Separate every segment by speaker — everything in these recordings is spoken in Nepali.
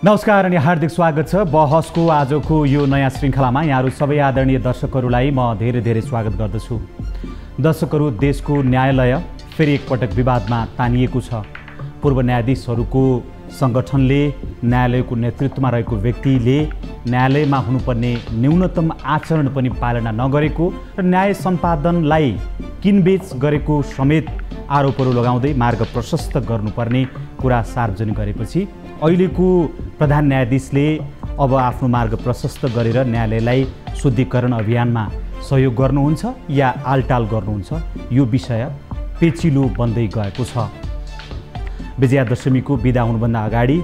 Speaker 1: नमस्कार अनि हार्दिक स्वागत छ बहसको आजको यो नयाँ श्रृङ्खलामा यहाँहरू सबै आदरणीय दर्शकहरूलाई म धेरै स्वागत गर्दछु। दर्शकहरू, देशको न्यायालय फेरि एकपटक विवादमा तानिएको छ। पूर्व न्यायाधीशहरूको सङ्गठनले, न्यायालयको नेतृत्वमा रहेको व्यक्तिले न्यायालयमा हुनुपर्ने न्यूनतम आचरण पनि पालना नगरेको र न्याय सम्पादनलाई किनबेच गरेको समेत आरोपहरू लगाउँदै मार्ग प्रशस्त गर्नुपर्ने कुरा सार्वजनिक गरेपछि अहिलेको प्रधान न्यायाधीशले अब आफ्नो मार्ग प्रशस्त गरेर न्यायालयलाई शुद्धिकरण अभियानमा सहयोग गर्नुहुन्छ या आलटाल गर्नुहुन्छ, यो विषय पेचिलो बन्दै गएको छ। विजयादशमीको बिदा हुनुभन्दा अगाडि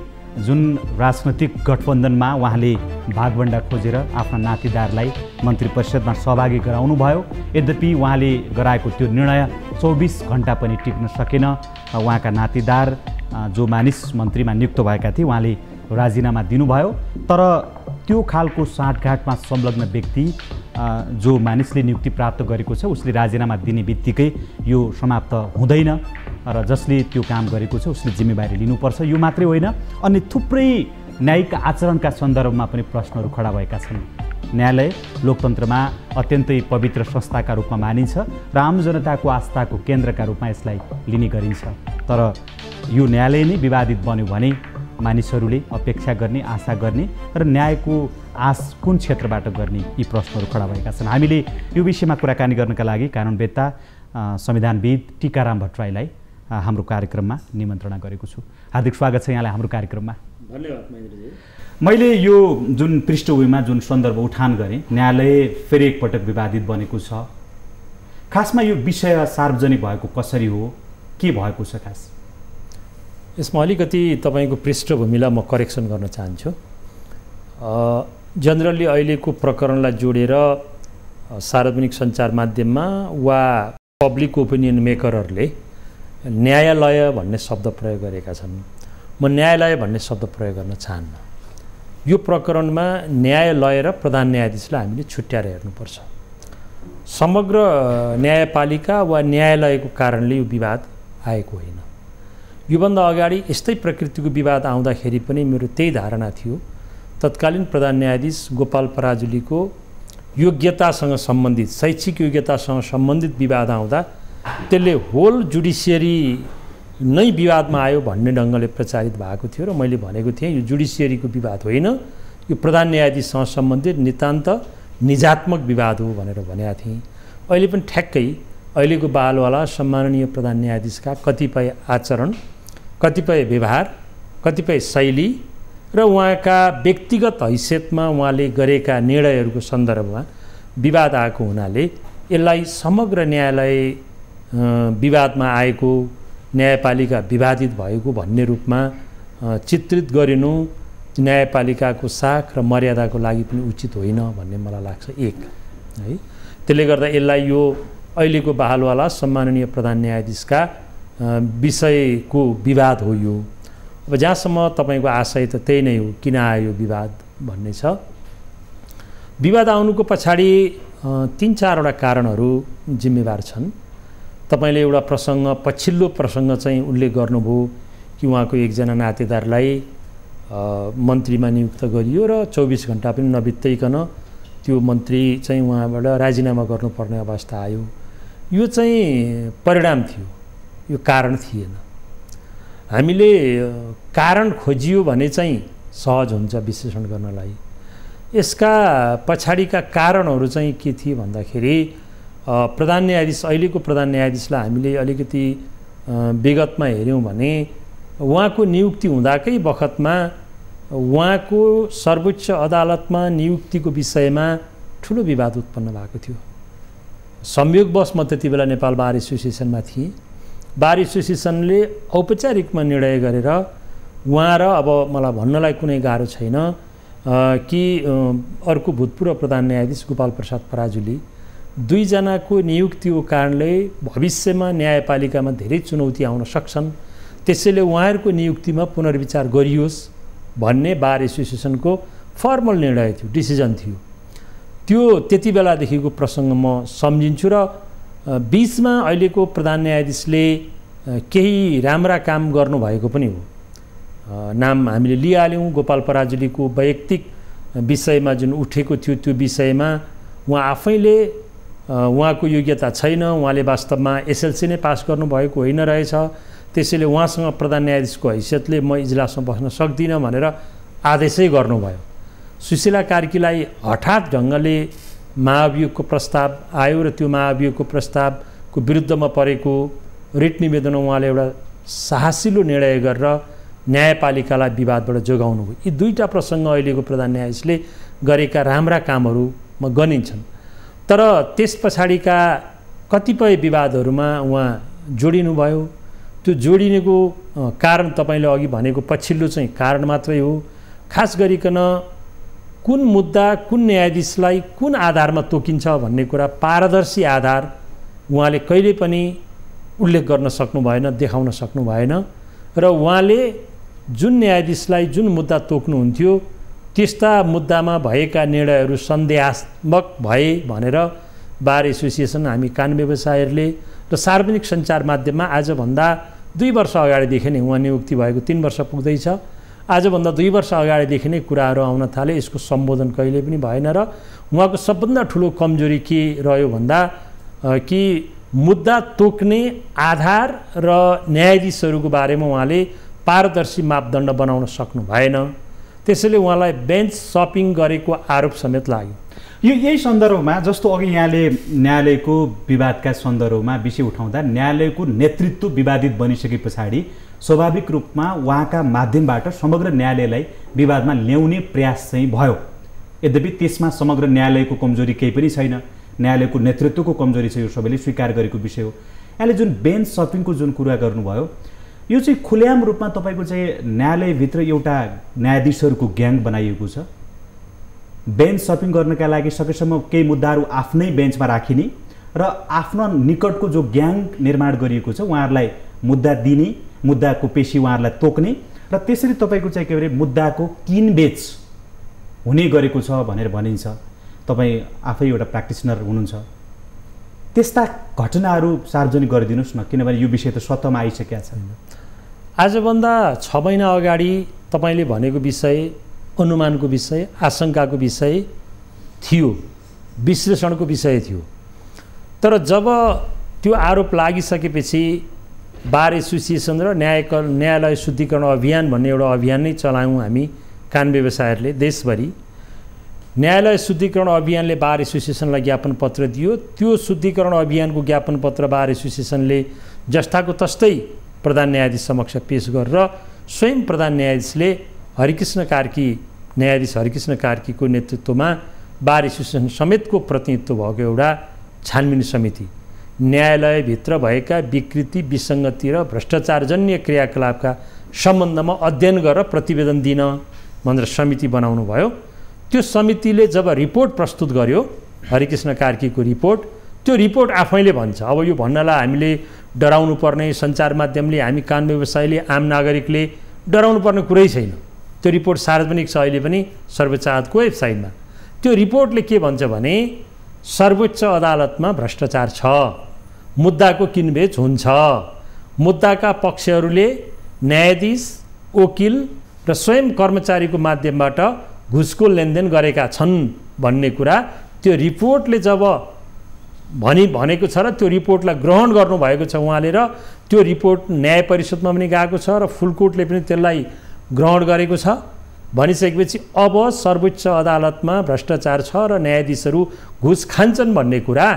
Speaker 1: जुन राजनैतिक गठबन्धनमा उहाँले भागभण्डा खोजेर आफ्ना नातिदारलाई मन्त्री परिषदमा सहभागी गराउनु भयो, यद्यपि उहाँले गराएको त्यो निर्णय 24 घण्टा पनि टिक्न सकेन। उहाँका नातिदार जो मानिस मन्त्रीमा नियुक्त भएका थिए उहाँले राजीनामा दिनुभयो। तर त्यो खालको साँठगाँठमा संलग्न व्यक्ति जो मानिसले नियुक्ति प्राप्त गरेको छ उसले राजीनामा दिने बित्तिकै यो समाप्त हुँदैन र जसले त्यो काम गरेको छ उसले जिम्मेवारी लिनुपर्छ। यो मात्रै होइन, अन्य थुप्रै न्यायिक आचरणका सन्दर्भमा पनि प्रश्नहरू खडा भएका छन्। न्यायालय लोकतन्त्रमा अत्यन्तै पवित्र संस्थाका रूपमा मानिन्छ र आम जनताको आस्थाको केन्द्रका रूपमा यसलाई लिने गरिन्छ। तर यो न्यायालय नै विवादित बन्यो भने मानिसहरूले अपेक्षा गर्ने, आशा गर्ने र न्यायको आश कुन क्षेत्रबाट गर्ने, यी प्रश्नहरू खडा भएका छन्। हामीले यो विषयमा कुराकानी गर्नका लागि कानुनवेत्ता संविधानविद टीकाराम भट्टराईलाई हाम्रो कार्यक्रममा निमन्त्रणा गरेको छु। हार्दिक स्वागत छ यहाँलाई हाम्रो कार्यक्रममा।
Speaker 2: धन्यवाद महेन्द्रजी।
Speaker 1: मैले यो जुन पृष्ठभूमिमा जुन सन्दर्भ उठान गरेँ, न्यायालय फेरि एकपटक विवादित बनेको छ। खासमा यो विषय सार्वजनिक भएको कसरी हो, के भएको छ खास?
Speaker 2: यसमा अलिकति तपाईँको पृष्ठभूमिलाई म करेक्सन गर्न चाहन्छु। जनरली अहिलेको प्रकरणलाई जोडेर सार्वजनिक सञ्चार माध्यममा वा पब्लिक ओपिनियन मेकरहरूले न्यायालय भन्ने शब्द प्रयोग गरेका छन्। म न्यायालय भन्ने शब्द प्रयोग गर्न चाहन्न। यो प्रकरणमा न्यायालय र प्रधान न्यायाधीशलाई हामीले छुट्याएर हेर्नुपर्छ। समग्र न्यायपालिका वा न्यायालयको कारणले यो विवाद आएको होइन। योभन्दा अगाडि यस्तै प्रकृतिको विवाद आउँदाखेरि पनि मेरो त्यही धारणा थियो, तत्कालीन प्रधान न्यायाधीश गोपाल पराजुलीको योग्यतासँग सम्बन्धित, शैक्षिक योग्यतासँग सम्बन्धित विवाद आउँदा त्यसले होल जुडिसियरी नै विवादमा आयो भन्ने ढङ्गले प्रचारित भएको थियो र मैले भनेको थिएँ यो जुडिसियरीको विवाद होइन, यो प्रधान न्यायाधीशसँग सम्बन्धित नितान्त निजात्मक विवाद हो भनेर भनेका थिएँ। अहिले पनि ठ्याक्कै अहिलेको बालवाला सम्माननीय प्रधान न्यायाधीशका कतिपय आचरण, कतिपय व्यवहार, कतिपय शैली र उहाँका व्यक्तिगत हैसियतमा उहाँले गरेका निर्णयहरूको सन्दर्भमा विवाद आएको हुनाले यसलाई समग्र न्यायालय विवादमा आएको, न्यायपालिका विवादित भएको भन्ने रूपमा चित्रित गरिनु न्यायपालिकाको साख र मर्यादाको लागि पनि उचित होइन भन्ने मलाई लाग्छ। एक है, त्यसले गर्दा यसलाई यो अहिलेको बहालवाला सम्माननीय प्रधान न्यायाधीशका विषयको विवाद हो यो। अब जहाँसम्म तपाईँको आशय त त्यही नै हो, किन आयो विवाद भन्ने छ। विवाद आउनुको पछाडि 3-4वटा कारणहरू जिम्मेवार छन्। तपाईँले एउटा प्रसङ्ग, पछिल्लो प्रसङ्ग चाहिँ उल्लेख गर्नुभयो कि उहाँको एकजना नातेदारलाई मन्त्रीमा नियुक्त गरियो र 24 घण्टा पनि नबित्दैकन त्यो मन्त्री चाहिँ उहाँबाट राजीनामा गर्नुपर्ने अवस्था आयो। यो चाहिँ परिणाम थियो, यो कारण थिएन। हामीले कारण खोजियो भने चाहिँ सहज हुन्छ विश्लेषण गर्नलाई। यसका पछाडिका कारणहरू चाहिँ के थिए भन्दाखेरि प्रधान न्यायाधीश, अहिलेको प्रधान न्यायाधीशलाई हामीले अलिकति विगतमा हेऱ्यौँ भने उहाँको नियुक्ति हुँदाकै बखतमा उहाँको सर्वोच्च अदालतमा नियुक्तिको विषयमा ठुलो विवाद उत्पन्न भएको थियो। संयोगवश म त्यति बेला नेपाल बार एसोसिएसनमा थिएँ। बार एसोसिएसनले औपचारिकमा निर्णय गरेर उहाँ र, अब मलाई भन्नलाई कुनै गाह्रो छैन कि अर्को भूतपूर्व प्रधान न्यायाधीश गोपाल प्रसाद पराजुली, दुईजनाको नियुक्तिको कारणले भविष्यमा न्यायपालिकामा धेरै चुनौती आउन सक्छन्, त्यसैले उहाँहरूको नियुक्तिमा पुनर्विचार गरियोस् भन्ने बार एसोसिएसनको फर्मल निर्णय थियो, डिसिजन थियो। त्यो त्यति बेलादेखिको प्रसङ्ग म सम्झिन्छु र बीचमा अहिलेको प्रधान न्यायाधीशले केही राम्रा काम गर्नुभएको पनि हो। नाम हामीले लिइहाल्यौँ। गोपाल पराजुलीको वैयक्तिक विषयमा जुन उठेको थियो त्यो विषयमा उहाँ आफैले उहाँको योग्यता छैन, उहाँले वास्तवमा एसएलसी नै पास गर्नुभएको होइन रहेछ, त्यसैले उहाँसँग प्रधान न्यायाधीशको हैसियतले म इजलासमा बस्न सक्दिनँ भनेर आदेशै गर्नुभयो। सुशीला कार्कीलाई हठात ढङ्गले महाभियोगको प्रस्ताव आयो र त्यो महाभियोगको प्रस्तावको विरुद्धमा परेको रिट निवेदनमा उहाँले एउटा साहसिलो निर्णय गरेर न्यायपालिकालाई विवादबाट जोगाउनु भयो। यी दुईवटा प्रसङ्ग अहिलेको प्रधान न्यायाधीशले गरेका राम्रा कामहरूमा गनिन्छन्। तर त्यस पछाडिका कतिपय विवादहरूमा उहाँ जोडिनुभयो। त्यो जोडिनेको कारण तपाईँले अघि भनेको पछिल्लो चाहिँ कारण मात्रै हो। खास गरिकन कुन मुद्दा कुन न्यायाधीशलाई कुन आधारमा तोकिन्छ भन्ने कुरा पारदर्शी आधार उहाँले कहिले पनि उल्लेख गर्न सक्नु भएन, देखाउन सक्नु भएन र उहाँले जुन न्यायाधीशलाई जुन मुद्दा तोक्नुहुन्थ्यो त्यस्ता मुद्दामा भएका निर्णयहरू सन्देहात्मक भए भनेर बार एसोसिएसन, हामी कान व्यवसायीहरूले र सार्वजनिक सञ्चार माध्यममा आजभन्दा 2 वर्ष अगाडिदेखि नै, उहाँ नियुक्ति भएको 3 वर्ष पुग्दैछ, आजभन्दा 2 वर्ष अगाडिदेखि नै कुराहरू आउन थाले। यसको सम्बोधन कहिले पनि भएन र उहाँको सबभन्दा ठुलो कमजोरी के रह्यो भन्दा कि मुद्दा तोक्ने आधार र न्यायाधीशहरूको बारेमा उहाँले पारदर्शी मापदण्ड बनाउन सक्नु भएन। त्यसैले उहाँलाई बेन्च सपिङ गरेको आरोप समेत लाग्यो।
Speaker 1: यही सन्दर्भमा जस्तो अघि यहाँले न्यायालयको विवादका सन्दर्भमा विषय उठाउँदा न्यायालयको नेतृत्व विवादित बनिसके पछाडि स्वाभाविक रूपमा उहाँका माध्यमबाट समग्र न्यायालयलाई विवादमा ल्याउने प्रयास चाहिँ भयो। यद्यपि त्यसमा समग्र न्यायालयको कमजोरी केही पनि छैन, न्यायालयको नेतृत्वको कमजोरी छ, यो सबैले स्वीकार गरेको विषय हो। यहाँले जुन बेन्च सपिङको जुन कुरा गर्नुभयो यो चाहिँ खुल्याम रूपमा तपाईँको चाहिँ न्यायालयभित्र एउटा न्यायाधीशहरूको ग्याङ बनाइएको छ। बेन्च सपिङ गर्नका लागि सकेसम्म केही मुद्दाहरू आफ्नै बेन्चमा राखिने र आफ्नो निकटको जो ग्याङ निर्माण गरिएको छ उहाँहरूलाई मुद्दा दिने, मुद्दाको पेशी उहाँहरूलाई तोक्ने र त्यसरी तपाईँको चाहिँ के अरे मुद्दाको किनबेच हुने गरेको छ भनेर भनिन्छ। तपाईँ आफै एउटा प्र्याक्टिसनर हुनुहुन्छ, त्यस्ता घटनाहरू सार्वजनिक गरिदिनुहोस् न, किनभने यो विषय त स्वतःमा आइसकेका छ।
Speaker 2: आजभन्दा 6 महिना अगाडि तपाईँले भनेको विषय, अनुमानको विषय, आशंकाको विषय थियो, विश्लेषणको विषय थियो। तर जब त्यो आरोप लागिसकेपछि बार एसोसिएसन र न्यायालय शुद्धिकरण अभियान भन्ने एउटा अभियान नै चलायौँ हामी कान व्यवसायीहरूले देशभरि। न्यायालय शुद्धिकरण अभियानले बार एसोसिएसनलाई ज्ञापन पत्र दियो। त्यो शुद्धिकरण अभियानको ज्ञापन पत्र बार एसोसिएसनले जस्ताको तस्तै प्रधान न्यायाधीश समक्ष पेश गरेर स्वयं प्रधान न्यायाधीशले न्यायाधीश हरिकृष्ण कार्कीको नेतृत्वमा बार एसोसिएसन समेतको प्रतिनिधित्व भएको एउटा छानबिन समिति, न्यायालयभित्र भएका विकृति, विसङ्गति र भ्रष्टाचारजन्य क्रियाकलापका सम्बन्धमा अध्ययन गरेर प्रतिवेदन दिन भनेर समिति बनाउनु भयो। त्यो समितिले जब रिपोर्ट प्रस्तुत गर्यो, हरिकृष्ण कार्कीको रिपोर्ट, त्यो रिपोर्ट आफैले भन्छ। अब यो भन्नलाई हामीले डराउनु पर्ने, सञ्चार माध्यमले, हामी कान व्यवसायीले, आम नागरिकले डराउनु पर्ने कुरै छैन। त्यो रिपोर्ट सार्वजनिक छ अहिले पनि सर्वोच्च अदालतको वेबसाइटमा। त्यो रिपोर्टले के भन्छ भने सर्वोच्च अदालतमा भ्रष्टाचार छ, मुद्दाको किनबेच हुन्छ, मुद्दाका पक्षहरूले न्यायाधीश, वकिल र स्वयं कर्मचारीको माध्यमबाट घुसको लेनदेन गरेका छन् भन्ने कुरा त्यो रिपोर्टले जब भनेको छ र त्यो रिपोर्टलाई ग्रहण गर्नुभएको छ उहाँले, र त्यो रिपोर्ट न्याय परिषदमा पनि गएको छ र फुल कोर्टले पनि त्यसलाई ग्रहण गरेको छ भनिसकेपछि अब सर्वोच्च अदालतमा भ्रष्टाचार छ र न्यायाधीशहरू घुस खान्छन् भन्ने कुरा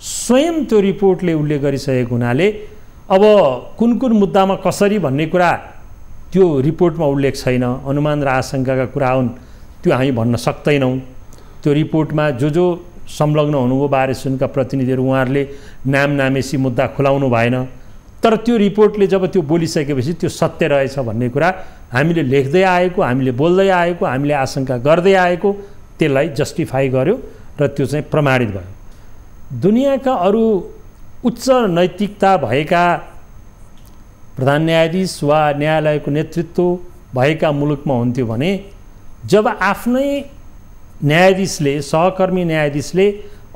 Speaker 2: स्वयं त्यो रिपोर्टले उल्लेख गरिसकेको हुनाले अब कुन कुन मुद्दामा कसरी भन्ने कुरा त्यो रिपोर्टमा उल्लेख छैन। अनुमान र आशंकाका कुरा हुन्, त्यो हामी भन्न सक्दैनौँ। त्यो रिपोर्टमा जो संलग्न हुनुभयो बार एसोसिएसनका प्रतिनिधिहरू, उहाँहरूले नामेसी मुद्दा खुलाउनु भएन। तर त्यो रिपोर्टले जब त्यो बोलिसकेपछि त्यो सत्य रहेछ भन्ने कुरा हामीले लेख्दै आएको, हामीले बोल्दै आएको, हामीले आशंका गर्दै आएको, त्यसलाई जस्टिफाई गर्यो र त्यो चाहिँ प्रमाणित भयो। दुनियाँका अरू उच्च नैतिकता भएका प्रधान न्यायाधीश वा न्यायालयको नेतृत्व भएका मुलुकमा हुन्थ्यो भने जब आफ्नै न्यायाधीशले, सहकर्मी न्यायाधीशले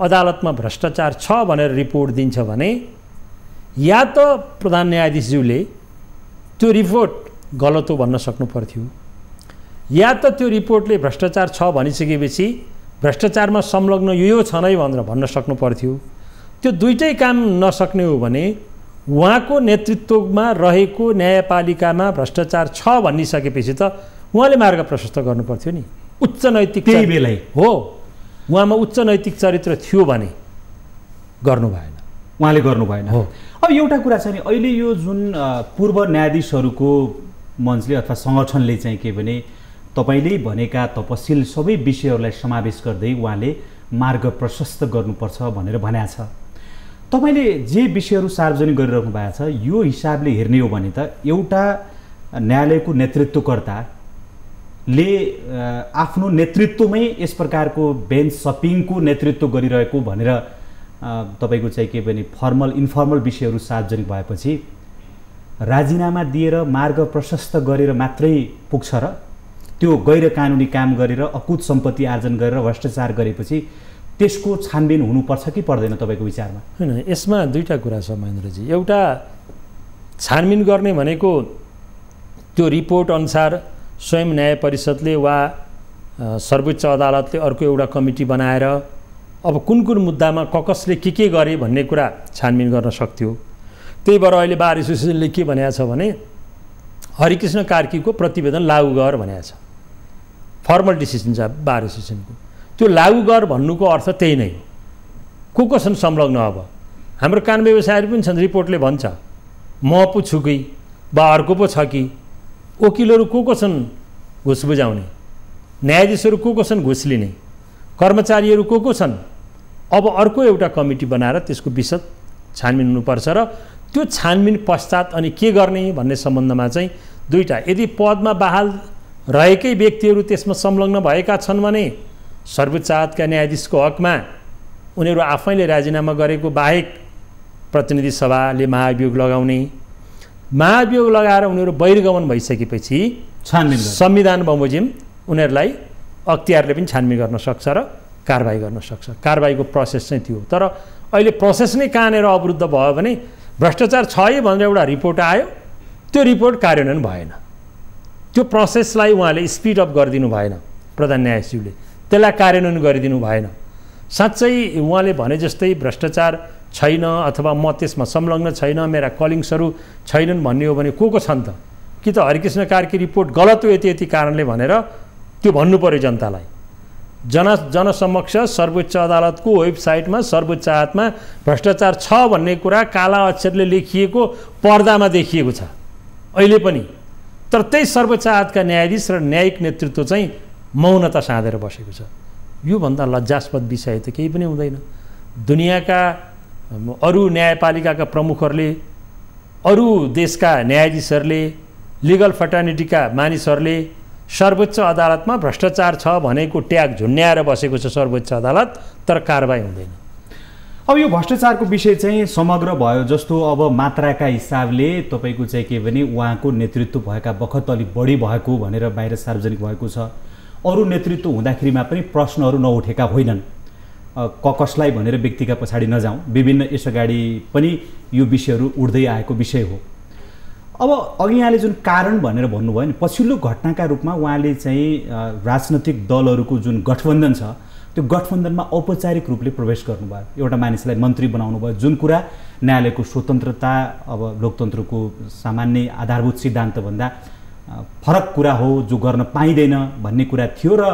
Speaker 2: अदालतमा भ्रष्टाचार छ भनेर रिपोर्ट दिन्छ भने या त प्रधान न्यायाधीशज्यूले त्यो रिपोर्ट गलत हो भन्न सक्नु पर्थ्यो, या त त्यो रिपोर्टले भ्रष्टाचार छ भनिसकेपछि भ्रष्टाचारमा संलग्न यो छ नै भनेर भन्न सक्नु पर्थ्यो। त्यो दुईटै काम नसक्ने हो भने उहाँको नेतृत्वमा रहेको न्यायपालिकामा भ्रष्टाचार छ भनिसकेपछि त उहाँले मार्ग प्रशस्त गर्नु पर्थ्यो नि। उच्च नैतिक
Speaker 1: त्यही बेलै
Speaker 2: हो, उहाँमा उच्च नैतिक चरित्र थियो भने गर्नु भएन,
Speaker 1: उहाँले गर्नु भएन।
Speaker 2: हो।
Speaker 1: अब एउटा कुरा छ नि, अहिले यो जुन पूर्व न्यायाधीशहरूको मञ्चले अथवा सङ्गठनले चाहिँ के भने तपाईँले भनेका तपसिल सबै विषयहरूलाई समावेश गर्दै उहाँले मार्ग प्रशस्त गर्नुपर्छ भनेर भनेको छ। तपाईँले जे विषयहरू सार्वजनिक गरिराख्नु भएको छ यो हिसाबले हेर्ने हो भने त एउटा न्यायालयको नेतृत्वकर्ताले आफ्नो नेतृत्वमै यस प्रकारको बेन्च सपिङको नेतृत्व गरिरहेको भनेर तपाईँको चाहिँ के भने फर्मल इन्फर्मल विषयहरू सार्वजनिक भएपछि राजीनामा दिएर मार्ग प्रशस्त गरेर मात्रै पुग्छ र त्यो गैर कानुनी काम गरेर अकुत सम्पत्ति आर्जन गरेर भ्रष्टाचार गरेपछि त्यसको छानबिन हुनुपर्छ कि पर्दैन तपाईँको विचारमा?
Speaker 2: हैन, यसमा दुईटा कुरा छ महेन्द्रजी। एउटा छानबिन गर्ने भनेको त्यो रिपोर्ट अनुसार स्वयं न्याय परिषदले वा सर्वोच्च अदालतले अर्को एउटा कमिटी बनाएर अब कुन कुन मुद्दामा कसले के गरे भन्ने कुरा छानबिन गर्न सक्थ्यो। त्यही भएर अहिले बार एसोसिएसनले के भनेको छ भने हरिकृष्ण कार्कीको प्रतिवेदन लागू गर भनेको छ। फर्मल डिसिजन छ बार एसोसिएसनको। त्यो लागू गर भन्नुको अर्थ त्यही नै हो। को छन् संलग्न? अब हाम्रो कान व्यवसायहरू पनि छन्, रिपोर्टले भन्छ म पो छु कि वा अर्को पो छ कि, वकिलहरू को छन् घुस बुझाउने, न्यायाधीशहरू को छन् घुस लिने, कर्मचारीहरू को छन्। अब अर्को एउटा कमिटी बनाएर त्यसको विशद छानबिन हुनुपर्छ र त्यो छानबिन पश्चात अनि के गर्ने भन्ने सम्बन्धमा चाहिँ दुईटा, यदि पदमा बहाल रहेकै व्यक्तिहरू त्यसमा संलग्न भएका छन् भने सर्वोच्च अदालतका न्यायाधीशको हकमा उनीहरू आफैले राजीनामा गरेको बाहेक प्रतिनिधि सभाले महाभियोग लगाउने, महाभियोग लगाएर उनीहरू बहिर्गमन भइसकेपछि
Speaker 1: छानबिन
Speaker 2: संविधान बमोजिम उनीहरूलाई अख्तियारले पनि छानबिन गर्न सक्छ र कारबाही गर्न सक्छ। कारबाहीको प्रोसेस चाहिँ त्यो। तर अहिले प्रोसेस नै कहाँनिर अवरुद्ध भयो भने भ्रष्टाचार छ है भनेर एउटा रिपोर्ट आयो, त्यो रिपोर्ट कार्यान्वयन भएन। त्यो प्रोसेसलाई उहाँले स्पिड अप गरिदिनु भएन, प्रधान न्यायाधीशले त्यसलाई कार्यान्वयन गरिदिनु भएन। साँच्चै उहाँले भने जस्तै भ्रष्टाचार छैन अथवा म त्यसमा संलग्न छैन, मेरा कलिग्सहरू छैनन् भन्ने हो भने को छन् त? कि त हरिकृष्ण कार्की रिपोर्ट गलत हो यति यति कारणले भनेर त्यो भन्नु पर्यो जनतालाई। जनसमक्ष सर्वोच्च अदालतको वेबसाइटमा सर्वोच्च अदालतमा भ्रष्टाचार छ भन्ने कुरा काला अक्षरले लेखिएको पर्दामा देखिएको छ अहिले पनि। तर त्यही सर्वोच्च अदालतका न्यायाधीश र न्यायिक नेतृत्व चाहिँ मौनता साँधेर बसेको छ। योभन्दा लज्जास्पद विषय त केही पनि हुँदैन। दुनियाँका अरू न्यायपालिकाका प्रमुखहरूले, अरू देशका न्यायाधीशहरूले, लिगल फर्टर्निटीका मानिसहरूले सर्वोच्च अदालतमा भ्रष्टाचार छ भनेको ट्याग झुन्ड्याएर बसेको छ सर्वोच्च अदालत, तर कारबाही हुँदैन।
Speaker 1: अब यो भ्रष्टाचारको विषय चाहिँ समग्र भयो। जस्तो अब मात्राका हिसाबले तपाईँको चाहिँ के भने उहाँको नेतृत्व भएका बखत अलिक बढी भएको भनेर बाहिर सार्वजनिक भएको छ। अरू नेतृत्व हुँदाखेरिमा पनि प्रश्नहरू नउठेका होइनन्। कसलाई भनेर व्यक्तिका पछाडि नजाउँ, विभिन्न यसअगाडि पनि यो विषयहरू उठ्दै आएको विषय हो। अब अघि यहाँले जुन कारण भनेर भन्नुभयो नि, पछिल्लो घटनाका रूपमा उहाँले चाहिँ राजनैतिक दलहरूको जुन गठबन्धन छ त्यो गठबन्धनमा औपचारिक रूपले प्रवेश गर्नुभयो, एउटा मानिसलाई मन्त्री बनाउनु भयो, जुन कुरा न्यायालयको स्वतन्त्रता अब लोकतन्त्रको सामान्य आधारभूत सिद्धान्तभन्दा फरक कुरा हो, जो गर्न पाइँदैन भन्ने कुरा थियो र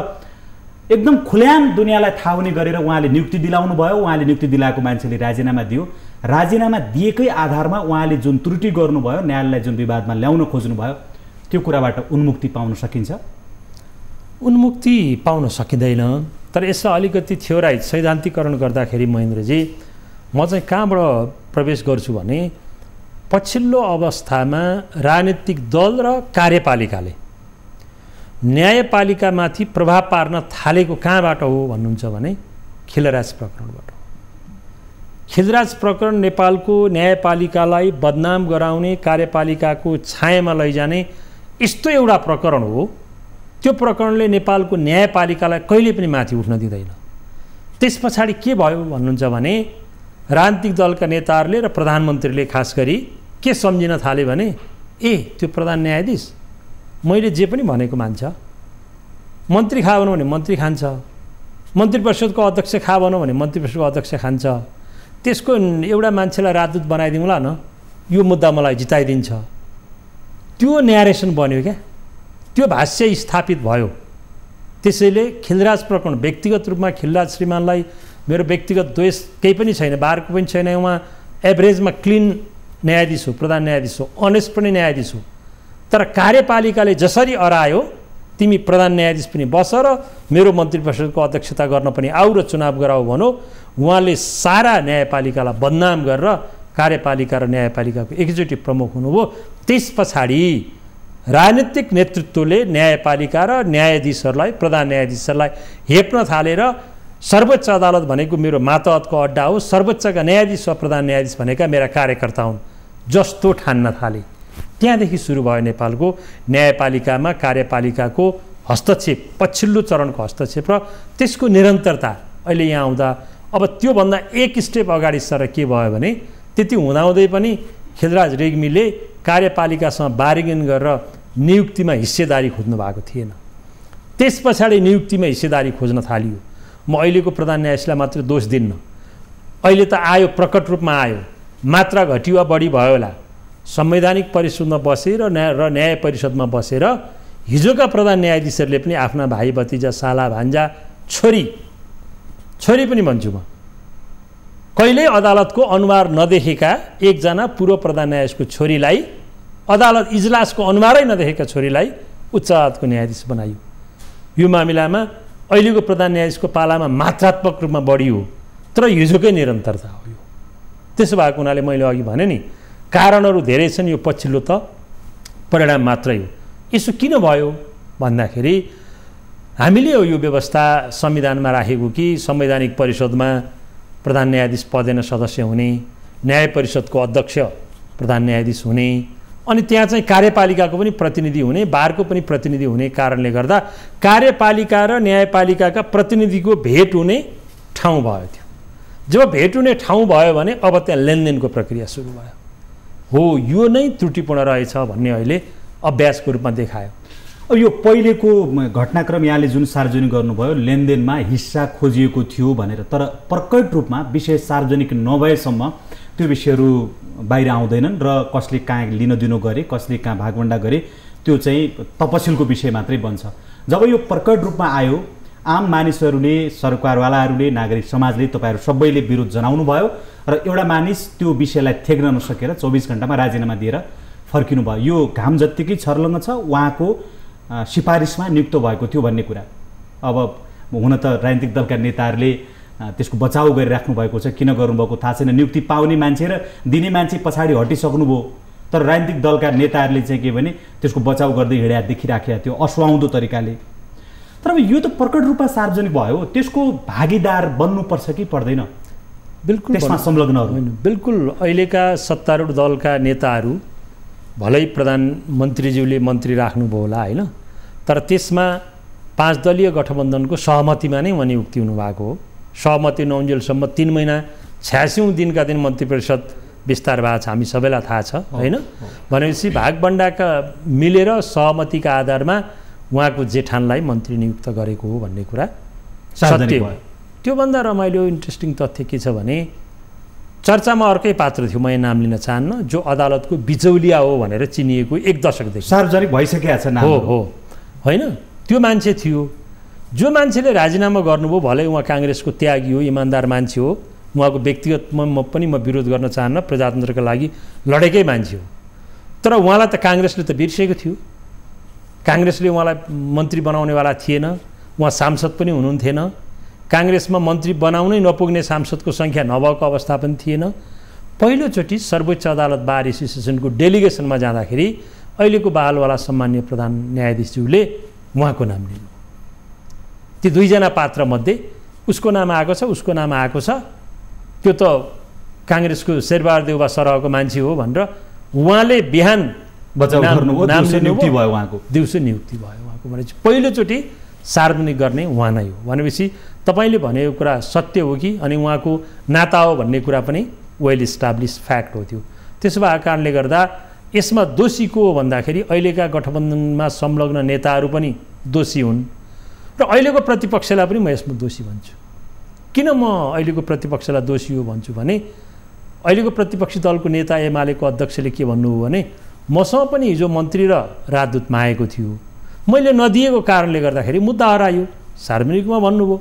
Speaker 1: एकदम खुल्याम दुनियाँलाई थाहा हुने गरेर उहाँले नियुक्ति दिलाउनु भयो। उहाँले नियुक्ति दिलाएको मान्छेले राजीनामा दियो। राजीनामा दिएकै आधारमा उहाँले जुन त्रुटि गर्नुभयो, न्यायालयलाई जुन विवादमा ल्याउन खोज्नुभयो, त्यो कुराबाट उन्मुक्ति पाउन सकिन्छ?
Speaker 2: उन्मुक्ति पाउन सकिँदैन। तर यसलाई अलिकति थ्योराइज सैद्धान्तिकरण गर्दाखेरि महेन्द्रजी, म चाहिँ कहाँबाट प्रवेश गर्छु भने पछिल्लो अवस्थामा राजनीतिक दल र कार्यपालिकाले न्यायपालिकामाथि प्रभाव पार्न थालेको कहाँबाट हो भन्नुहुन्छ भने खिलराज प्रकरणबाट। खिलराज प्रकरण नेपालको न्यायपालिकालाई बदनाम गराउने, कार्यपालिकाको छायामा लैजाने यस्तो एउटा प्रकरण हो। त्यो प्रकरणले नेपालको न्यायपालिकालाई कहिले पनि माथि उठ्न दिँदैन। त्यस पछाडि के भयो भन्नुहुन्छ भने राजनीतिक दलका नेताहरूले र प्रधानमन्त्रीले खास गरी के सम्झिन थाले भने त्यो प्रधान न्यायाधीश मैले जे पनि भनेको मान्छ। मन्त्री खा भनौँ भने मन्त्री खान्छ, मन्त्री परिषदको अध्यक्ष खा भनौँ भने मन्त्री परिषदको अध्यक्ष खान्छ। त्यसको एउटा मान्छेलाई राजदूत बनाइदिउँला न, यो मुद्दा मलाई जिताइदिन्छ, त्यो न्यारेसन बन्यो क्या, त्यो भाष्य स्थापित भयो। त्यसैले खिलराज प्रकरण व्यक्तिगत रूपमा खिलराज श्रीमानलाई मेरो व्यक्तिगत द्वेष केही पनि छैन, बारको पनि छैन। उहाँ एभरेजमा क्लिन न्यायाधीश हो, प्रधान न्यायाधीश हो, अनेस्ट पनि न्यायाधीश हो। तर कार्यपालिकाले जसरी अरायो तिमी प्रधान न्यायाधीश पनि बस र मेरो मन्त्री परिषदको अध्यक्षता गर्न पनि आऊ र चुनाव गराऊ भनौ, उहाँले सारा न्यायपालिकालाई बदनाम गरेर कार्यपालिका र न्यायपालिकाको एक्जिक्युटिभ प्रमुख हुनुभयो। त्यस पछाडि राजनीतिक नेतृत्वले न्यायपालिका र न्यायाधीशहरूलाई, प्रधान न्यायाधीशहरूलाई हेप्न थालेर सर्वोच्च अदालत भनेको मेरो मातहतको अड्डा हो, सर्वोच्चका न्यायाधीश वा प्रधान न्यायाधीश भनेका मेरा कार्यकर्ता हुन् जस्तो ठान्न थाले। त्यहाँदेखि सुरु भयो नेपालको न्यायपालिकामा कार्यपालिकाको हस्तक्षेप, पछिल्लो चरणको हस्तक्षेप र त्यसको निरन्तरता। अहिले यहाँ आउँदा अब त्योभन्दा एक स्टेप अगाडि सर के भयो भने त्यति हुँदाहुँदै पनि खिलराज रेग्मीले कार्यपालिकासँग बार्गेन गरेर नियुक्तिमा हिस्सेदारी खोज्नु भएको थिएन। त्यस पछाडि नियुक्तिमा हिस्सेदारी खोज्न थालियो। म अहिलेको प्रधान न्यायाधीशलाई मात्र दोष दिन्न, अहिले त आयो, प्रकट रूपमा आयो, मात्रा घटी वा बढी भयो होला। संवैधानिक परिषदमा बसेर न्याय परिषदमा बसेर हिजोका प्रधान न्यायाधीशहरूले पनि आफ्ना भाइ भतिजा, साला भान्जा, छोरी पनि भन्छु म, कहिल्यै अदालतको अनुहार नदेखेका एकजना पूर्व प्रधान न्यायाधीशको छोरीलाई, अदालत इजलासको अनुहारै नदेखेका छोरीलाई उच्च अदालतको न्यायाधीश बनाइयो। यो मामिलामा अहिलेको प्रधान न्यायाधीशको पालामा मात्रात्मक रूपमा बढी हो, तर हिजोकै निरन्तरता हो यो। त्यसो भएको हुनाले मैले अघि भने नि कारणहरू धेरै छन्, यो पछिल्लो त परिणाम मात्रै हो। यसो किन भयो भन्दाखेरि हामीले यो व्यवस्था संविधानमा राखेको कि संवैधानिक परिषदमा प्रधान न्यायाधीश पदेन सदस्य हुने, न्याय परिषदको अध्यक्ष प्रधान न्यायाधीश हुने, अनि त्यहाँ चाहिँ कार्यपालिकाको पनि प्रतिनिधि हुने, बारको पनि प्रतिनिधि हुने कारणले गर्दा कार्यपालिका र न्यायपालिकाका प्रतिनिधिको भेट हुने ठाउँ भयो। त्यो जब भेट हुने ठाउँ भयो भने अब त्यहाँ लेनदेनको प्रक्रिया सुरु भयो। हो, यो नै त्रुटिपूर्ण रहेछ भन्ने अहिले अभ्यासको रूपमा देखायो।
Speaker 1: अब यो पहिलेको घटनाक्रम यहाँले जुन सार्वजनिक गर्नुभयो, लेनदेनमा हिस्सा खोजिएको थियो भनेर, तर प्रकट रूपमा विषय सार्वजनिक नभएसम्म त्यो विषयहरू बाहिर आउँदैनन् र कसले कहाँ लिन दिनु गरे, कसले कहाँ भागभण्डा गरे, त्यो चाहिँ तपसिलको विषय मात्रै बन्छ। जब यो प्रकट रूपमा आयो, आम मानिसहरूले, सरकारवालाहरूले, नागरिक समाजले, तपाईँहरू सबैले विरोध जनाउनु भयो र एउटा मानिस त्यो विषयलाई थेग्न नसकेर 24 घण्टामा राजीनामा दिएर फर्किनु भयो। यो घाम जत्तिकै छर्लङ्ग छ, उहाँको सिफारिसमा नियुक्त भएको थियो भन्ने कुरा। अब हुन त राजनीतिक दलका नेताहरूले त्यसको बचाउ गरिराख्नु भएको छ, किन गर्नुभएको थाहा छैन। नियुक्ति पाउने मान्छे र दिने मान्छे पछाडि हटिसक्नुभयो, तर राजनीतिक दलका नेताहरूले चाहिँ के भने त्यसको बचाउ गर्दै हिँडेर देखिराखेका थियो अश्वाउँदो तरिकाले। तर अब यो त प्रकट रूपमा सार्वजनिक भयो, त्यसको भागीदार बन्नुपर्छ कि पर्दैन?
Speaker 2: बिल्कुल
Speaker 1: त्यसमा संलग्नहरू
Speaker 2: होइन। बिल्कुल अहिलेका सत्तारूढ दलका नेताहरू भलै प्रधानमन्त्रीज्यूले मन्त्री राख्नुभयो होला होइन, तर त्यसमा 5 दलीय गठबन्धनको सहमतिमा नै उहाँ नियुक्ति हुनुभएको हो। सहमति नहुन्जेलसम्म 3 महिना 86औं दिनका दिन मन्त्री परिषद विस्तार भएको छ, हामी सबैलाई थाहा छ होइन। भनेपछि भागभण्डाका मिलेर सहमतिका आधारमा उहाँको जेठानलाई मन्त्री नियुक्त गरेको हो भन्ने कुरा सत्य हो। त्योभन्दा रमाइलो इन्ट्रेस्टिङ तथ्य के छ भने चर्चामा अर्कै पात्र थियो, म यहाँ नाम लिन चाहन्न, जो अदालतको बिचौलिया हो भनेर चिनिएको 1 दशकदेखि
Speaker 1: सार्वजनिक भइसकेको छ नाम
Speaker 2: हो होइन। त्यो मान्छे थियो जो मान्छेले राजीनामा गर्नुभयो, भलै उहाँ काङ्ग्रेसको त्यागी हो, इमान्दार मान्छे हो, उहाँको व्यक्तिगतमा म विरोध गर्न चाहन्न, प्रजातन्त्रका लागि लडेकै मान्छे हो, तर उहाँलाई त काङ्ग्रेसले त बिर्सेको थियो। काङ्ग्रेसले उहाँलाई मन्त्री बनाउनेवाला थिएन, उहाँ सांसद पनि हुनुहुन्थेन, काङ्ग्रेसमा मन्त्री बनाउनै नपुग्ने सांसदको सङ्ख्या नभएको अवस्था पनि थिएन। पहिलोचोटि सर्वोच्च अदालत बार एसोसिएसनको डेलिगेसनमा जाँदाखेरि अहिलेको बहालवाला सम्मान्य प्रधान न्यायाधीशज्यूले उहाँको नाम लिनु। ती 2 जना पात्रमध्ये उसको नाम आएको छ, उसको नाम आएको छ, त्यो त काङ्ग्रेसको शेरबहादुर देउवा सरहको मान्छे हो भनेर उहाँले बिहान
Speaker 1: बचाउ गर्नुभयो, नियुक्ति भयो उहाँको,
Speaker 2: दिउँसो नियुक्ति भयो उहाँको। भनेपछि पहिलोचोटि सार्वजनिक गर्ने उहाँ नै हो। भनेपछि तपाईँले भनेको कुरा सत्य हो कि, अनि उहाँको नाता हो भन्ने कुरा पनि वेल इस्टाब्लिस फ्याक्ट हो। त्यो त्यसो भएको कारणले गर्दा यसमा दोषी को हो भन्दाखेरि अहिलेका गठबन्धनमा संलग्न नेताहरू पनि दोषी हुन् र अहिलेको प्रतिपक्षलाई पनि म यसमा दोषी भन्छु। किन म अहिलेको प्रतिपक्षलाई दोषी हो भन्छु भने अहिलेको प्रतिपक्षी दलको नेता एमालेको अध्यक्षले के भन्नुभयो भने मसँग पनि हिजो मन्त्री र राजदूत मागेको थियो, मैले नदिएको कारणले गर्दाखेरि मुद्दा हरायो, सार्वजनिकमा भन्नुभयो।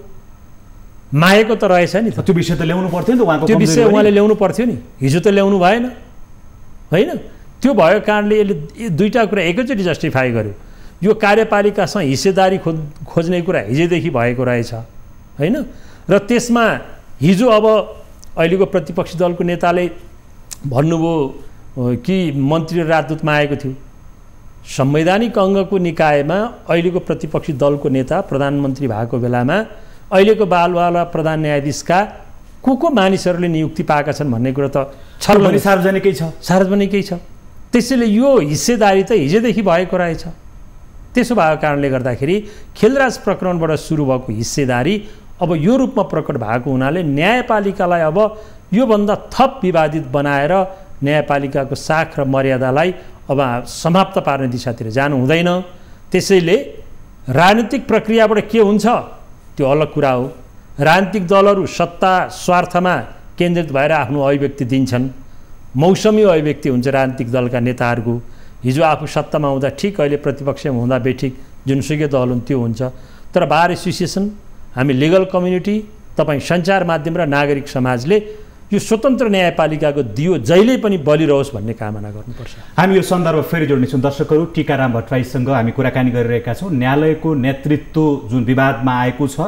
Speaker 2: मागेको त रहेछ नि,
Speaker 1: त्यो विषय त ल्याउनु पर्थ्यो नि त, उहाँको
Speaker 2: त्यो विषय उहाँले ल्याउनु पर्थ्यो नि, हिजो त ल्याउनु भएन होइन। त्यो भएको कारणले यसले दुईवटा कुरा एकैचोटि जस्टिफाई गर्यो। यो कार्यपालिकासँग हिस्सेदारी खोज्ने कुरा हिजोदेखि भएको रहेछ होइन। र त्यसमा हिजो अब अहिलेको प्रतिपक्षी दलको नेताले भन्नुभयो कि मन्त्री र राजदूत मागेको थियो। संवैधानिक अङ्गको निकायमा अहिलेको प्रतिपक्षी दलको नेता प्रधानमन्त्री भएको बेलामा अहिलेको बालवाला प्रधान न्यायाधीशका को मानिसहरूले नियुक्ति पाएका छन् भन्ने कुरा त
Speaker 1: सार्वजनिकै छ,
Speaker 2: सार्वजनिकै छ। त्यसैले यो हिस्सेदारी त हिजोदेखि भएको रहेछ। त्यसो भएको कारणले गर्दाखेरि खेलराज प्रकरणबाट सुरु भएको हिस्सेदारी अब यो रूपमा प्रकट भएको हुनाले न्यायपालिकालाई अब योभन्दा थप विवादित बनाएर न्यायपालिकाको साख र मर्यादालाई अब समाप्त पार्ने दिशातिर जानु हुँदैन। त्यसैले राजनीतिक प्रक्रियाबाट के हुन्छ त्यो अलग कुरा हो। राजनीतिक दलहरू सत्ता स्वार्थमा केन्द्रित भएर आफ्नो अभिव्यक्ति दिन्छन्, मौसमी अभिव्यक्ति हुन्छ राजनीतिक दलका नेताहरूको। हिजो आफू सत्तामा हुँदा ठिक, अहिले प्रतिपक्षमा हुँदा बेठिक, जुनसुकै दल हुन् त्यो हुन्छ। तर बार एसोसिएसन, हामी लिगल कम्युनिटी, तपाईँ सञ्चार माध्यम र नागरिक समाजले यो स्वतन्त्र न्यायपालिकाको दियो जहिले पनि बलिरहोस् भन्ने कामना गर्नुपर्छ।
Speaker 1: हामी यो सन्दर्भ फेरि जोड्नेछौँ। दर्शकहरू, टीकाराम भट्टराईसँग हामी कुराकानी गरिरहेका छौँ। न्यायालयको नेतृत्व जुन विवादमा आएको छ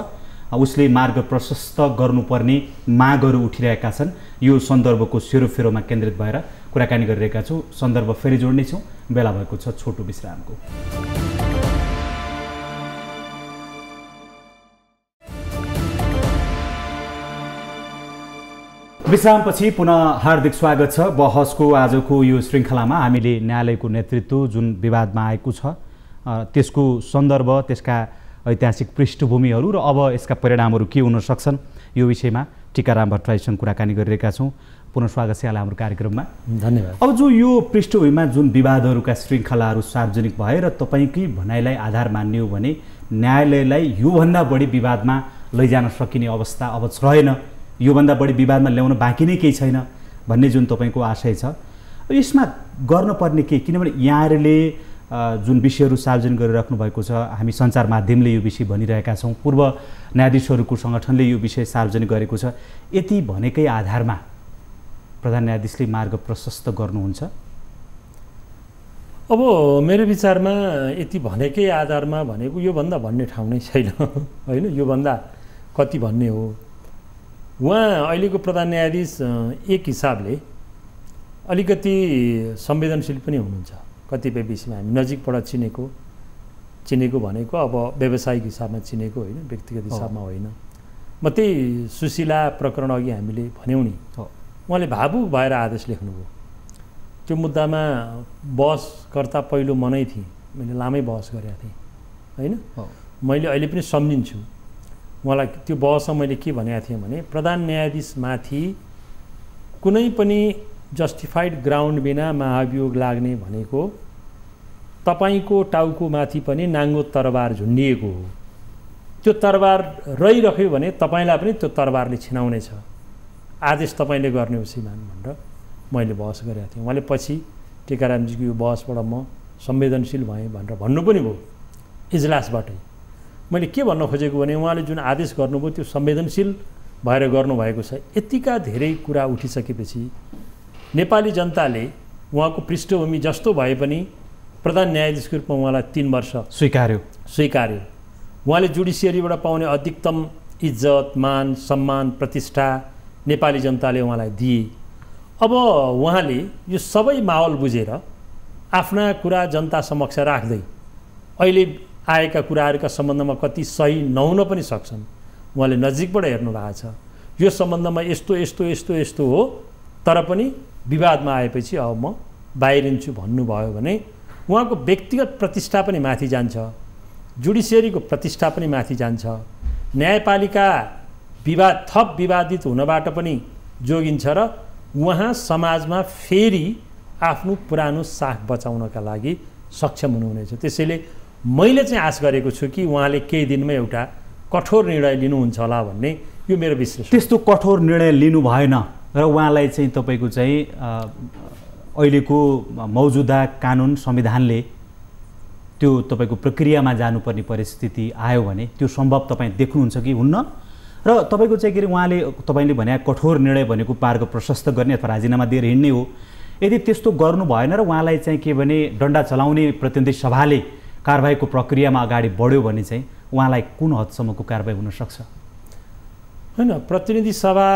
Speaker 1: उसले मार्ग प्रशस्त गर्नुपर्ने मागहरू उठिरहेका छन्। यो सन्दर्भको सेरोफेरोमा केन्द्रित भएर कुराकानी गरिरहेका छौँ। सन्दर्भ फेरि जोड्नेछौँ, बेला भएको छ छोटो विश्रामको। विश्रामपछि पुनः हार्दिक स्वागत छ। बहसको आजको यो श्रृङ्खलामा हामीले न्यायालयको नेतृत्व जुन विवादमा आएको छ त्यसको सन्दर्भ, त्यसका ऐतिहासिक पृष्ठभूमिहरू र अब यसका परिणामहरू के हुन सक्छन् यो विषयमा टीकाराम भट्टराईसँग कुराकानी गरिरहेका छौँ। पुनः स्वागत छ यहाँलाई हाम्रो कार्यक्रममा।
Speaker 2: धन्यवाद।
Speaker 1: अब जो यो पृष्ठभूमिमा जुन विवादहरूका श्रृङ्खलाहरू सार्वजनिक भए र तपाईँकै भनाइलाई आधार मान्ने हो भने न्यायालयलाई योभन्दा बढी विवादमा लैजान सकिने अवस्था अब रहेन, योभन्दा बढी विवादमा ल्याउन बाँकी नै केही छैन भन्ने जुन तपाईँको आशय छ, यसमा गर्नुपर्ने के? किनभने यहाँहरूले जुन विषयहरू सार्वजनिक गरिराख्नु भएको छ, हामी सञ्चार माध्यमले यो विषय भनिरहेका छौँ, पूर्व न्यायाधीशहरूको सङ्गठनले यो विषय सार्वजनिक गरेको छ। यति भनेकै आधारमा प्रधान न्यायाधीशले मार्ग प्रशस्त गर्नुहुन्छ?
Speaker 2: अब मेरो विचारमा यति भनेकै आधारमा भनेको योभन्दा भन्ने ठाउँ नै छैन होइन। योभन्दा कति भन्ने हो? उहाँ अहिलेको प्रधान न्यायाधीश एक हिसाबले अलिकति संवेदनशील पनि हुनुहुन्छ। कतिपय विषयमा हामी नजिकबाट चिनेको भनेको अब व्यावसायिक हिसाबमा चिनेको होइन, व्यक्तिगत हिसाबमा होइन। म त्यही सुशीला प्रकरण अघि हामीले भन्यौँ नि, उहाँले भावुक भएर आदेश लेख्नुभयो। त्यो मुद्दामा बहसकर्ता पहिलो मनै थिएँ, मैले लामै बहस गरेको थिएँ होइन। मैले अहिले पनि सम्झिन्छु उहाँलाई। त्यो बहसमा मैले के भनेको थिएँ भने प्रधान न्यायाधीशमाथि कुनै पनि जस्टिफाइड ग्राउन्ड बिना महाभियोग लाग्ने भनेको तपाईँको टाउकोमाथि पनि नाङ्गो तरबार झुन्डिएको हो। त्यो तरबार रहिरह्यो भने तपाईँलाई पनि त्यो तरबारले छिनाउनेछ। आदेश तपाईँले गर्ने हो श्रीमान भनेर मैले बहस गरेको थिएँ। उहाँले पछि टीकारामजीको यो बहसबाट म संवेदनशील भएँ भनेर भन्नु पनि भयो इजलासबाटै। मैले के भन्न खोजेको भने उहाँले जुन आदेश गर्नुभयो त्यो संवेदनशील भएर गर्नुभएको छ। यतिका धेरै कुरा उठिसकेपछि नेपाली जनताले उहाँको पृष्ठभूमि जस्तो भए पनि प्रधान न्यायाधीशको रूपमा उहाँलाई 3 वर्ष स्वीकार्यो। उहाँले जुडिसियरीबाट पाउने अधिकतम इज्जत, मान, सम्मान, प्रतिष्ठा नेपाली जनताले उहाँलाई दिए। अब उहाँले यो सबै माहौल बुझेर आफ्ना कुरा जनता समक्ष राख्दै अहिले आएका कुराहरूका सम्बन्धमा कति सही नहुन पनि सक्छन्, उहाँले नजिकबाट हेर्नु भएको छ। यो सम्बन्धमा यस्तो यस्तो यस्तो यस्तो हो, तर पनि विवादमा आएपछि अब म बाहिरिन्छु भन्नुभयो भने उहाँको व्यक्तिगत प्रतिष्ठा पनि माथि जान्छ, जुडिसियरीको प्रतिष्ठा पनि माथि जान्छ, न्यायपालिका थप विवादित हुनबाट पनि जोगिन्छ र उहाँ समाजमा फेरि आफ्नो पुरानो साख बचाउनका लागि सक्षम हुनुहुनेछ। त्यसैले मैले चाहिँ आश गरेको छु कि उहाँले केही दिनमा एउटा कठोर निर्णय लिनुहुन्छ होला भन्ने यो मेरो विश्लेषण।
Speaker 1: त्यस्तो कठोर निर्णय लिनु भएन र उहाँलाई चाहिँ तपाईँको चाहिँ अहिलेको मौजुदा कानुन संविधानले त्यो तपाईँको प्रक्रियामा जानुपर्ने परिस्थिति आयो भने त्यो सम्भव तपाईँ देख्नुहुन्छ कि हुन्न? र तपाईँको चाहिँ के अरे उहाँले तपाईँले भने कठोर निर्णय भनेको पार्क प्रशस्त गर्ने अथवा राजीनामा दिएर हिँड्ने हो। यदि त्यस्तो गर्नु भएन र उहाँलाई चाहिँ के भने डन्डा चलाउने प्रतिनिधि सभाले कारबाहीको प्रक्रियामा अगाडि बढ्यो भने चाहिँ उहाँलाई कुन हदसम्मको कारबाही हुनसक्छ?
Speaker 2: होइन, प्रतिनिधि सभा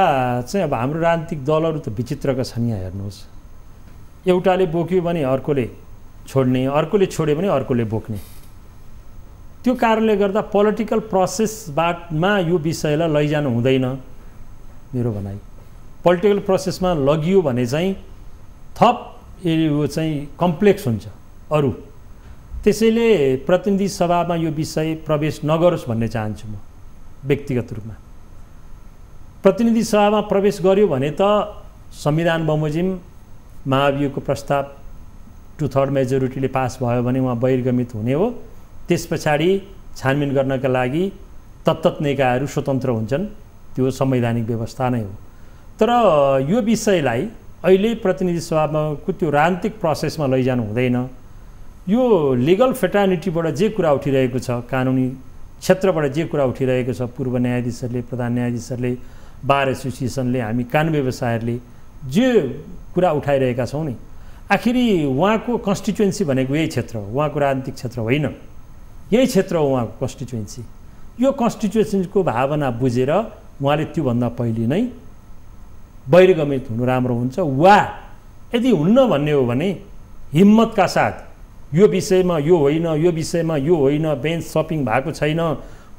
Speaker 2: चाहिँ अब हाम्रो राजनीतिक दलहरू त विचित्रका छन्। यहाँ हेर्नुहोस्, एउटाले बोक्यो भने अर्कोले छोड्ने, अर्कोले छोड्यो भने अर्कोले बोक्ने। त्यो कारणले गर्दा पोलिटिकल प्रोसेसमा यो विषयलाई लैजानु हुँदैन मेरो भनाइ। पोलिटिकल प्रोसेसमा लगियो भने चाहिँ थप यो चाहिँ कम्प्लेक्स हुन्छ अरू। त्यसैले प्रतिनिधि सभामा यो विषय प्रवेश नगरोस् भन्ने चाहन्छु म व्यक्तिगत रूपमा। प्रतिनिधि सभामा प्रवेश गर्यो भने त संविधान बमोजिम महाभियोगको प्रस्ताव 2/3 मेजोरिटीले पास भयो भने उहाँ बहिर्गमित हुने हो। त्यस पछाडि छानबिन गर्नका लागि तत्त निकायहरू स्वतन्त्र हुन्छन्, त्यो संवैधानिक व्यवस्था नै हो। तर यो विषयलाई अहिले प्रतिनिधि सभाको त्यो राजनीतिक प्रोसेसमा लैजानु हुँदैन। यो लिगल फेटर्निटीबाट जे कुरा उठिरहेको छ, कानुनी क्षेत्रबाट जे कुरा उठिरहेको छ, पूर्व न्यायाधीशहरूले, प्रधान न्यायाधीशहरूले, बार एसोसिएसनले, हामी कानुन व्यवसायहरूले जे कुरा उठाइरहेका छौँ नि, आखिरी उहाँको कन्स्टिट्युएन्सी भनेको यही क्षेत्र हो, उहाँको राजनीतिक क्षेत्र होइन, यही क्षेत्र हो उहाँको कन्स्टिट्युएन्सी। यो कन्स्टिट्युएन्सीको भावना बुझेर उहाँले त्योभन्दा पहिले नै बहिर्गमित हुनु राम्रो हुन्छ। वा यदि हुन्न भन्ने हो भने हिम्मतका साथ यो विषयमा यो होइन, यो विषयमा यो होइन, बेन्च सपिङ भएको छैन,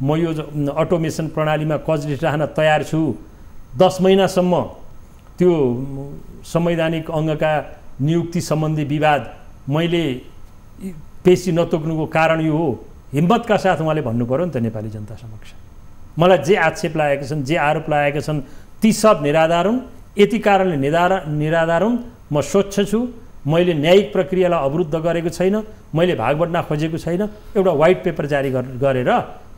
Speaker 2: म यो अटोमेसन प्रणालीमा कजलिस्ट राख्न तयार छु, 10 महिनासम्म त्यो संवैधानिक अङ्गका नियुक्ति सम्बन्धी विवाद मैले पेशी नतोक्नुको कारण यो हो, हिम्मतका साथ उहाँले भन्नु पर्यो नि त नेपाली जनता समक्ष। मलाई जे आक्षेप लागेका छन्, जे आरोप लागेका छन्, ती सब निराधार हुन्। यति कारणले निराधार हुन्। म स्वच्छ छु, मैले न्यायिक प्रक्रियालाई अवरुद्ध गरेको छैन, मैले भाग बढ्न खोजेको छैन। एउटा व्हाइट पेपर जारी गरेर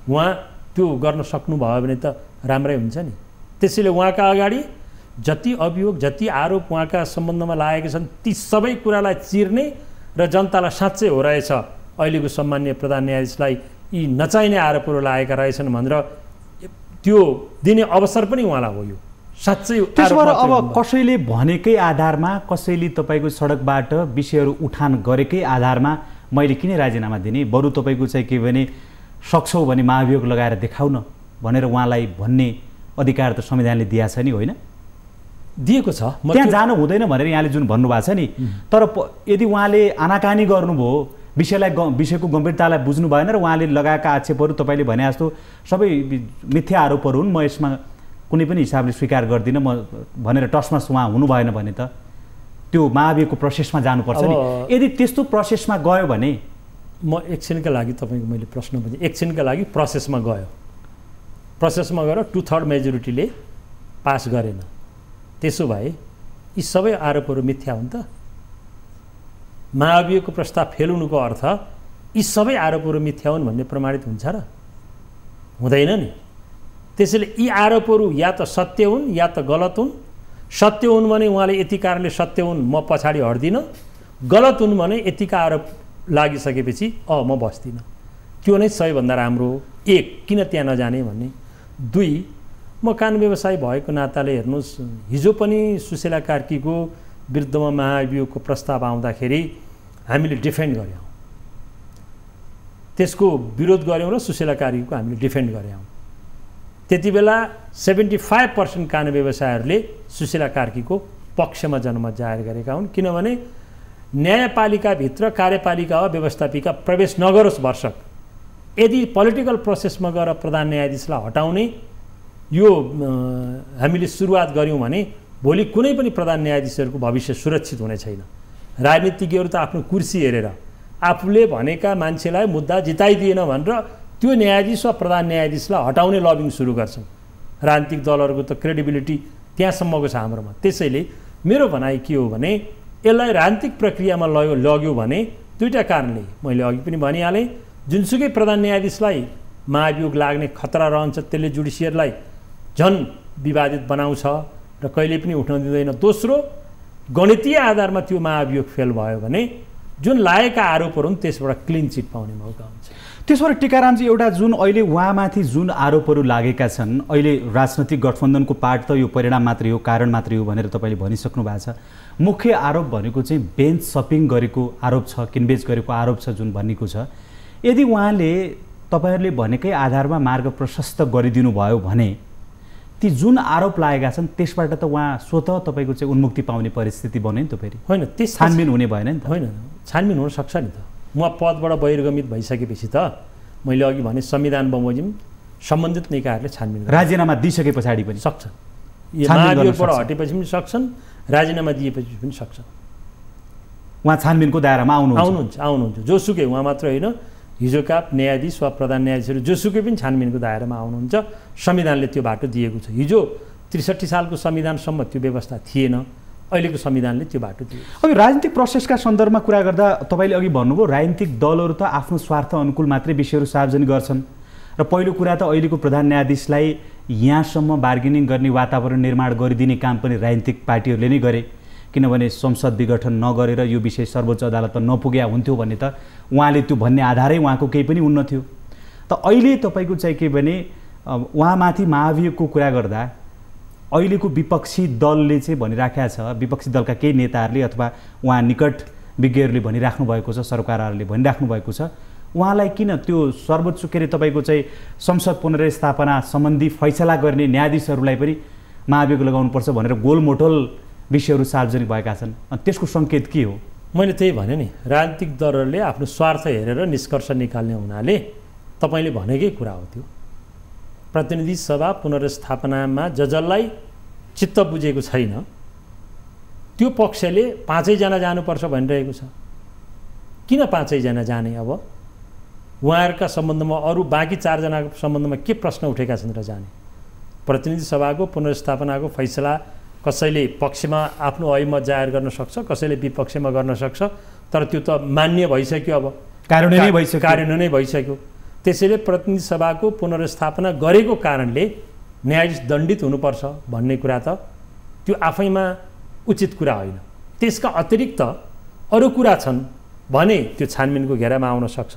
Speaker 2: उहाँ त्यो गर्न सक्नुभयो भने त राम्रै हुन्छ नि। त्यसैले उहाँका अगाडि जति अभियोग, जति आरोप उहाँका सम्बन्धमा लागेका छन्, ती सबै कुरालाई चिर्ने र जनतालाई साँच्चै हो रहेछ अहिलेको सम्माननीय प्रधान न्यायाधीशलाई यी नचाहिने आरोपहरू लागेका रहेछन् भनेर त्यो दिने अवसर पनि उहाँलाई हो। यो साँच्चै
Speaker 1: त्यसबाट अब कसैले भनेकै आधारमा, कसैले तपाईँको सडकबाट विषयहरू उठान गरेकै आधारमा मैले किन राजीनामा दिने, बरु तपाईँको चाहिँ के भने सक्छौ भने महाभियोग लगाएर देखाउन भनेर उहाँलाई भन्ने अधिकार त संविधानले दिएको छ नि, होइन?
Speaker 2: दिएको छ।
Speaker 1: त्यहाँ जानु हुँदैन भनेर यहाँले जुन भन्नुभएको छ नि, तर यदि उहाँले आनाकानी गर्नुभयो, विषयको गम्भीरतालाई बुझ्नु भएन र उहाँले लगाएका आक्षेपहरू तपाईँले भने जस्तो सबै मिथ्या आरोपहरू हुन्, म यसमा कुनै पनि हिसाबले स्वीकार गर्दिनँ म भनेर टसमस उहाँ हुनु भएन भने त त्यो महाभियोगको प्रोसेसमा जानुपर्छ नि। यदि त्यस्तो प्रोसेसमा गयो भने
Speaker 2: म एकछिनका लागि तपाईँको मैले प्रश्न बुझेँ, एकछिनका लागि प्रोसेसमा गयो, प्रोसेसमा गएर 2/3 मेजोरिटीले पास गरेन, त्यसो भए यी सबै आरोपहरू मिथ्या हुन् त? महाभियोगको प्रस्ताव फेल हुनुको अर्थ यी सबै आरोपहरू मिथ्या हुन् भन्ने प्रमाणित हुन्छ र? हुँदैन नि। त्यसैले यी आरोपहरू या त सत्य हुन् या त गलत हुन्। सत्य हुन् भने उहाँले यति कारणले सत्य हुन् म पछाडि हट्दिनँ, गलत हुन् भने यतिका आरोप लागिसकेपछि म बस्दिनँ। त्यो नै सबैभन्दा राम्रो हो। 1, किन त्यहाँ नजाने भन्ने। 2, म कानुन व्यवसायी भएको नाताले हेर्नुहोस्, हिजो पनि सुशीला कार्कीको विरुद्धमा महाभियोगको प्रस्ताव आउँदाखेरि हामीले डिफेन्ड गऱ्यौँ, त्यसको विरोध गऱ्यौँ र सुशीला कार्कीको हामीले डिफेन्ड गऱ्यौँ। त्यति बेला 75% कानुन व्यवसायीहरूले सुशीला कार्कीको पक्षमा जनमत जाहेर गरेका हुन्, किनभने न्यायपालिकाभित्र कार्यपालिका वा व्यवस्थापिका प्रवेश नगरोस् भर्सक यदि पोलिटिकल प्रोसेसमा गएर प्रधान न्यायाधीशलाई हटाउने यो हामीले सुरुवात गऱ्यौँ भने भोलि कुनै पनि प्रधान न्यायाधीशहरूको भविष्य सुरक्षित हुने छैन। राजनीतिज्ञहरू त आफ्नो कुर्सी हेरेर आफूले भनेका मान्छेलाई मुद्दा जिताइदिएन भनेर त्यो न्यायाधीश वा प्रधान न्यायाधीशलाई हटाउने लबिङ सुरु गर्छन्। राजनीतिक दलहरूको त क्रेडिबिलिटी त्यहाँसम्मको छ हाम्रोमा। त्यसैले मेरो भनाइ के हो भने यसलाई राजनीतिक प्रक्रियामा लग्यो भने दुईवटा कारणले मैले अघि पनि भनिहालेँ, जुनसुकै प्रधान न्यायाधीशलाई महाभियोग लाग्ने खतरा रहन्छ त्यसले जुडिसियरलाई झन् विवादित बनाउँछ र कहिले पनि उठ्न दिँदैन। दोस्रो, गणितीय आधारमा त्यो महाभियोग फेल भयो भने जुन लागेका आरोपहरू हुन् त्यसबाट क्लिन चिट पाउने मौका हुन्छ।
Speaker 1: त्यसबाट टीकारामजी एउटा जुन अहिले उहाँमाथि जुन आरोपहरू लागेका छन्, अहिले राजनैतिक गठबन्धनको पार्ट त यो परिणाम मात्रै हो, कारण मात्रै हो भनेर तपाईँले भनिसक्नु भएको छ। मुख्य आरोप भनेको चाहिँ बेन्च सपिङ गरेको आरोप छ, किनबेच गरेको आरोप छ जुन भनेको छ। यदि उहाँले तपाईँहरूले भनेकै आधारमा मार्ग प्रशस्त गरिदिनु भयो भने ती जुन आरोप लागेका छन् त्यसबाट त उहाँ स्वतः तपाईँको चाहिँ उन्मुक्ति पाउने परिस्थिति बन्यो नि त। फेरि
Speaker 2: होइन, त्यस
Speaker 1: छानबिन हुने भएन नि त।
Speaker 2: होइन, छानबिन हुन सक्छ नि त। उहाँ पदबाट बहिर्गमित भइसकेपछि त मैले अघि भने संविधान बमोजिम सम्बन्धित निकायहरूले छानबिन
Speaker 1: राजीनामा दिइसके पछाडि पनि
Speaker 2: सक्छन्, महाभियोगबाट हटेपछि पनि सक्छन्, राजीनामा दिएपछि पनि सक्छन्।
Speaker 1: उहाँ छानबिनको दायरामा
Speaker 2: आउनुहुन्छ जोसुकै, उहाँ मात्र होइन, हिजोका न्यायाधीश वा प्रधान न्यायाधीशहरू जोसुकै पनि छानबिनको दायरामा आउनुहुन्छ। संविधानले त्यो बाटो दिएको छ। हिजो 63 सालको संविधानसम्म त्यो व्यवस्था थिएन, अहिलेको संविधानले त्यो बाटो दियो।
Speaker 1: अब राजनीतिक प्रोसेसका सन्दर्भमा कुरा गर्दा तपाईँले अघि भन्नुभयो राजनीतिक दलहरू त आफ्नो स्वार्थ अनुकूल मात्रै विषयहरू सार्वजनिक गर्छन् र पहिलो कुरा त अहिलेको प्रधान न्यायाधीशलाई यहाँसम्म बार्गेनिङ गर्ने वातावरण निर्माण गरिदिने काम पनि राजनीतिक पार्टीहरूले नै गरे, किनभने संसद विघटन नगरेर यो विषय सर्वोच्च अदालतमा नपुग्या हुन्थ्यो भन्ने त उहाँले त्यो भन्ने आधारै उहाँको केही पनि हुन्न थियो। त अहिले तपाईँको चाहिँ के भने उहाँमाथि महाभियोगको कुरा गर्दा अहिलेको विपक्षी दलले चाहिँ भनिराखेका छ, विपक्षी दलका केही नेताहरूले अथवा उहाँ निकट विज्ञहरूले भनिराख्नु भएको छ, सरकारहरूले भनिराख्नु भएको छ, उहाँलाई किन त्यो सर्वोच्च के अरे तपाईँको चाहिँ संसद पुनर्स्थापना सम्बन्धी फैसला गर्ने न्यायाधीशहरूलाई पनि महाभियोग लगाउनुपर्छ भनेर गोलमोटोल विषयहरू सार्वजनिक भएका छन्। अनि त्यसको सङ्केत के हो?
Speaker 2: मैले त्यही भने नि, राजनीतिक दलहरूले आफ्नो स्वार्थ हेरेर निष्कर्ष निकाल्ने हुनाले तपाईँले भनेकै कुरा हो त्यो। प्रतिनिधि सभा पुनर्स्थापनामा जसलाई चित्त बुझेको छैन त्यो पक्षले 5 जना जानुपर्छ भनिरहेको छ। किन 5 जना जाने? अब उहाँहरूका सम्बन्धमा अरू बाँकी 4 जनाको सम्बन्धमा के प्रश्न उठेका छन् र जाने? प्रतिनिधि सभाको पुनर्स्थापनाको फैसला कसैले पक्षमा आफ्नो अहिमत जाहेर गर्न सक्छ, कसैले विपक्षमा गर्न सक्छ, तर त्यो त मान्य भइसक्यो, अब कार्यान्वयन नै भइसक्यो। त्यसैले प्रतिनिधि सभाको पुनर्स्थापना गरेको कारणले न्यायाधीश दण्डित हुनुपर्छ भन्ने कुरा त त्यो आफैमा उचित कुरा होइन। त्यसका अतिरिक्त अरू कुरा छन् भने त्यो छानबिनको घेरामा आउन सक्छ।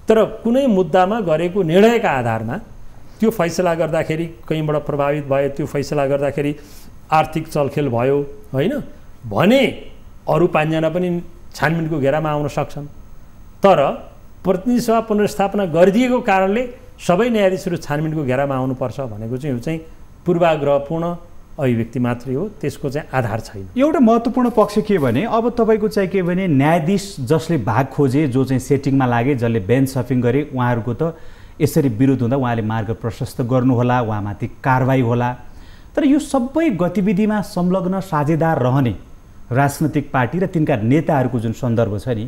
Speaker 2: तर कुनै मुद्दामा गरेको निर्णयका आधारमा त्यो फैसला गर्दाखेरि कहीँबाट प्रभावित भयो, त्यो फैसला गर्दाखेरि आर्थिक चलखेल भयो होइन भने अरू 5 जना पनि छानबिनको घेरामा आउन सक्छन्। तर प्रतिनिधि सभा पुनर्स्थापना गरिदिएको कारणले सबै न्यायाधीशहरू छानबिनको घेरामा आउनुपर्छ भनेको चाहिँ यो चाहिँ पूर्वाग्रहपूर्ण अभिव्यक्ति मात्रै हो, त्यसको चाहिँ आधार छैन।
Speaker 1: एउटा महत्त्वपूर्ण पक्ष के भने अब तपाईँको चाहिँ के भने न्यायाधीश जसले भाग खोजे, जो चाहिँ सेटिङमा लागे, जसले बेन्च सपिङ गरे, उहाँहरूको त यसरी विरोध हुँदा उहाँले मार्ग प्रशस्त गर्नुहोला, उहाँमाथि कारवाही होला। तर यो सबै गतिविधिमा संलग्न साझेदार रहने राजनैतिक पार्टी र तिनका नेताहरूको जुन सन्दर्भ छ नि,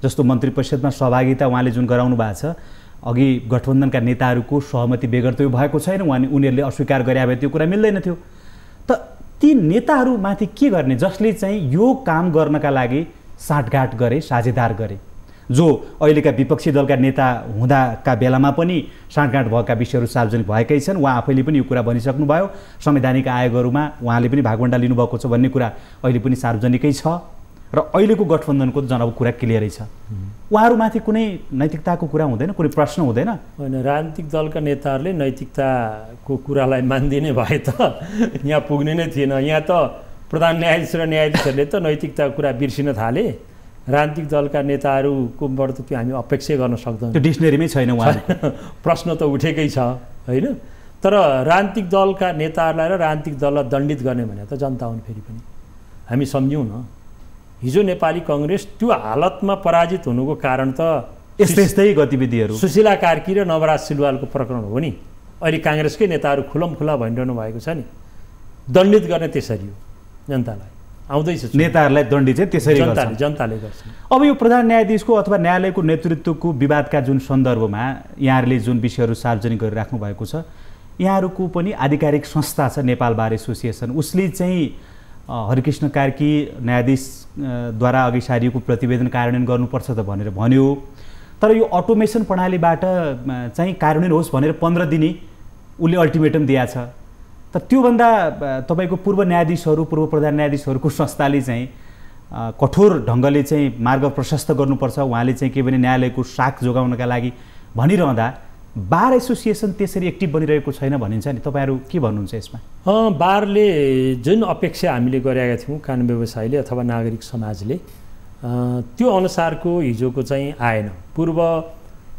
Speaker 1: जस्तो मन्त्री परिषदमा सहभागिता उहाँले जुन गराउनु भएको छ, अघि गठबन्धनका नेताहरूको सहमति बेगर त यो भएको छैन, उनीहरूले अस्वीकार गरे भए त्यो कुरा मिल्दैन थियो। त ती नेताहरूमाथि के गर्ने जसले चाहिँ यो काम गर्नका लागि साँठगाँठ गरे, साझेदार गरे, जो अहिलेका विपक्षी दलका नेता हुँदाका बेलामा पनि साँठगाँठ भएका विषयहरू सार्वजनिक भएकै छन्। उहाँ आफैले पनि यो कुरा भनिसक्नुभयो, संवैधानिक आयोगहरूमा उहाँले पनि भागवण्डा लिनुभएको छ भन्ने कुरा अहिले पनि सार्वजनिकै छ र अहिलेको गठबन्धनको जनब कुरा क्लियरै छ। उहाँहरूमाथि कुनै नैतिकताको कुरा हुँदैन, कुनै प्रश्न हुँदैन?
Speaker 2: होइन, राजनीतिक दलका नेताहरूले नैतिकताको कुरालाई मान्दिने भए त यहाँ पुग्ने नै थिएन। यहाँ त प्रधान न्यायाधीश र न्यायाधीशहरूले त नैतिकताको कुरा बिर्सिन थाले। राजनीतिक दलका नेताहरूकोबाट त त्यो हामी अपेक्षा गर्न सक्दैनौँ,
Speaker 1: त्यो डिक्सनेरीमै छैन। उहाँ
Speaker 2: प्रश्न त उठेकै छ होइन। तर राजनीतिक दलका नेताहरूलाई र राजनीतिक दललाई दण्डित गर्ने भने त जनता हुन्। फेरि पनि हामी सम्झौँ न, हिजो नेपाली कङ्ग्रेस त्यो हालतमा पराजित हुनुको कारण त
Speaker 1: यस्तै गतिविधिहरू,
Speaker 2: सुशीला कार्की र नवराज सिलवालको प्रकरण हो नि। अहिले काङ्ग्रेसकै नेताहरू खुलमखुला भनिरहनु भएको छ नि, दण्डित गर्ने त्यसरी हो। जनतालाई आउँदैछ,
Speaker 1: नेताहरूलाई दण्डित चाहिँ त्यसरी
Speaker 2: जनताले गर्छ।
Speaker 1: अब यो प्रधान न्यायाधीशको अथवा न्यायालयको नेतृत्वको विवादका जुन सन्दर्भमा यहाँहरूले जुन विषयहरू सार्वजनिक गरिराख्नु भएको छ, यहाँहरूको पनि आधिकारिक संस्था छ नेपाल बार एसोसिएसन, उसले चाहिँ हरिकृष्ण कार्की न्यायाधीशद्वारा अघि सारिएको प्रतिवेदन कार्यान्वयन गर्नुपर्छ त भनेर भन्यो, तर यो अटोमेसन प्रणालीबाट चाहिँ कार्यान्वयन होस् भनेर 15 दिने उसले अल्टिमेटम दिएको छ। तर त्योभन्दा तपाईँको पूर्व न्यायाधीशहरू, पूर्व प्रधान न्यायाधीशहरूको संस्थाले चाहिँ कठोर ढङ्गले चाहिँ मार्ग प्रशस्त गर्नुपर्छ, उहाँले चाहिँ के भने न्यायालयको साख जोगाउनका लागि भनिरहँदा बार एसोसिएसन त्यसरी एक्टिभ बनिरहेको छैन भनिन्छ नि, तपाईँहरू के भन्नुहुन्छ यसमा?
Speaker 2: बारले जुन अपेक्षा हामीले गरेका थियौँ, कानुन व्यवसायीले अथवा नागरिक समाजले, त्यो अनुसारको हिजोको चाहिँ आएन। पूर्व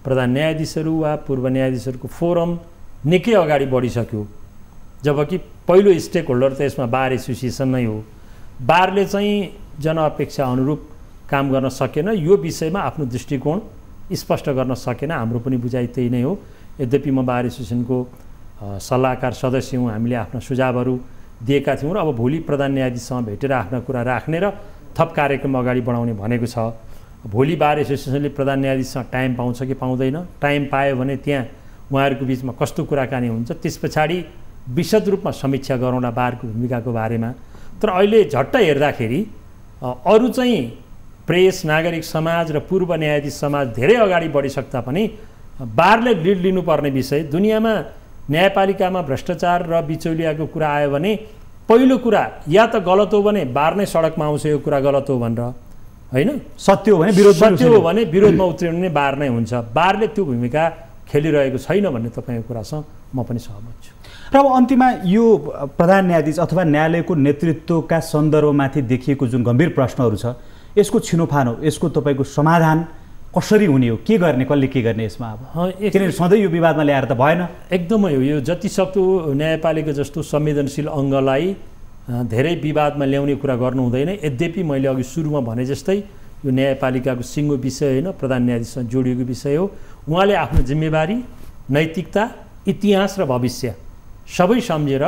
Speaker 2: प्रधान न्यायाधीशहरू वा पूर्व न्यायाधीशहरूको फोरम निकै अगाडि बढिसक्यो, जबकि पहिलो स्टेक होल्डर त यसमा बार एसोसिएसन नै हो। बारले चाहिँ जनअपेक्षा अनुरूप काम गर्न सकेन, यो विषयमा आफ्नो दृष्टिकोण स्पष्ट गर्न सकेन। हाम्रो पनि बुझाइ त्यही नै हो। यद्यपि म बार एसोसिएसनको सल्लाहकार सदस्य हुँ, हामीले आफ्ना सुझावहरू दिएका थियौँ र अब भोलि प्रधान न्यायाधीशसँग भेटेर आफ्ना कुरा राख्ने र थप कार्यक्रम अगाडि बढाउने भनेको छ। भोलि बार एसोसिएसनले प्रधान न्यायाधीशसँग टाइम पाउँछ कि पाउँदैन, टाइम पायो भने त्यहाँ उहाँहरूको बिचमा कस्तो कुराकानी हुन्छ, त्यस पछाडि विशद रूपमा समीक्षा गरौँला बारको भूमिकाको बारेमा। तर अहिले झट्ट हेर्दाखेरि अरू चाहिँ प्रेस, नागरिक समाज र पूर्व न्यायाधीश समाज धेरै अगाडि बढिसक्दा पनि बारले लिड लिनुपर्ने विषय, दुनियाँमा न्यायपालिकामा भ्रष्टाचार र बिचौलियाको कुरा आयो भने पहिलो कुरा या त गलत हो भने बार नै सडकमा आउँछ, यो कुरा गलत हो भनेर, होइन?
Speaker 1: सत्य हो भने
Speaker 2: विरोधमा उत्रिने बार नै हुन्छ। बारले त्यो भूमिका खेलिरहेको छैन भन्ने तपाईँको कुरासँग म पनि सहमत छु।
Speaker 1: र अब अन्तिममा यो प्रधान न्यायाधीश अथवा न्यायालयको नेतृत्वका सन्दर्भमाथि देखिएको जुन गम्भीर प्रश्नहरू छ, यसको छिनोफानो, यसको तपाईँको समाधान कसरी हुने हो, के गर्ने, कसले के गर्ने यसमा? अब किनभने सधैँ यो विवादमा ल्याएर त भएन।
Speaker 2: एकदमै हो। यो जतिसक्दो न्यायपालिका जस्तो संवेदनशील अङ्गलाई धेरै विवादमा ल्याउने कुरा गर्नु हुँदैन। यद्यपि मैले अघि सुरुमा भने जस्तै यो न्यायपालिकाको सिङ्गो विषय होइन, प्रधान न्यायाधीशसँग जोडिएको विषय हो। उहाँले आफ्नो जिम्मेवारी, नैतिकता, इतिहास र भविष्य सबै सम्झेर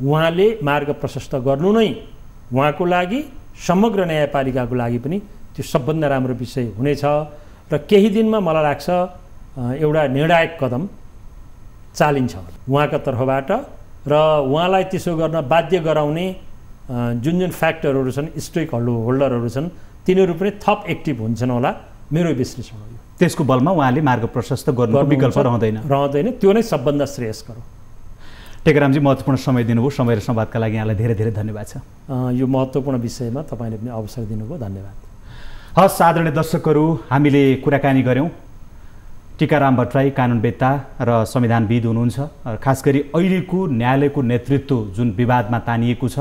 Speaker 2: उहाँले मार्ग प्रशस्त गर्नु नै उहाँको लागि, समग्र न्यायपालिकाको लागि पनि त्यो सबभन्दा राम्रो विषय हुनेछ। र केही दिनमा मलाई लाग्छ एउटा निर्णायक कदम चालिन्छ उहाँका तर्फबाट, र उहाँलाई त्यसो गर्न बाध्य गराउने जुन जुन फ्याक्टरहरू छन्, स्टेक होल्डरहरू छन्, तिनीहरू पनि थप एक्टिभ हुन्छन् होला, मेरो विश्लेषण हो।
Speaker 1: त्यसको बलमा उहाँले मार्ग प्रशस्त गर्नुको विकल्प
Speaker 2: रहँदैन, त्यो नै सबभन्दा श्रेयस्कर हो।
Speaker 1: टेकारामजी, महत्त्वपूर्ण समय दिनुभयो। समय र संवादका लागि यहाँलाई धेरै धेरै धन्यवाद छ।
Speaker 2: यो महत्त्वपूर्ण विषयमा तपाईँले पनि अवसर दिनुभयो, धन्यवाद।
Speaker 1: हस्, आदरणीय दर्शकहरू, हामीले कुराकानी गऱ्यौँ टीकाराम भट्टराई, कानुनवेत्ता र संविधानविद हुनुहुन्छ। खास गरी अहिलेको न्यायालयको नेतृत्व जुन विवादमा तानिएको छ,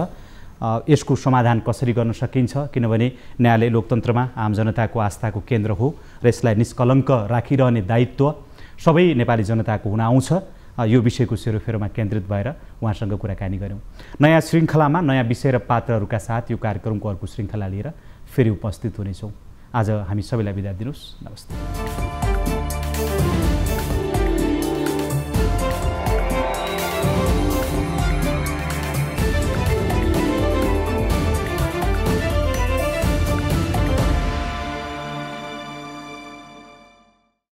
Speaker 1: यसको समाधान कसरी गर्न सकिन्छ, किनभने न्यायालय लोकतन्त्रमा आम जनताको आस्थाको केन्द्र हो र यसलाई निष्कलङ्क राखिरहने दायित्व सबै नेपाली जनताको हुन आउँछ। यो विषयको सेरोफेरोमा केन्द्रित भएर उहाँसँग कुराकानी गऱ्यौँ। नयाँ श्रृङ्खलामा नयाँ विषय र पात्रहरूका साथ यो कार्यक्रमको अर्को श्रृङ्खला लिएर फेरि उपस्थित हुनेछौँ। आज हामी सबैलाई बिदा दिनुहोस्। नमस्ते।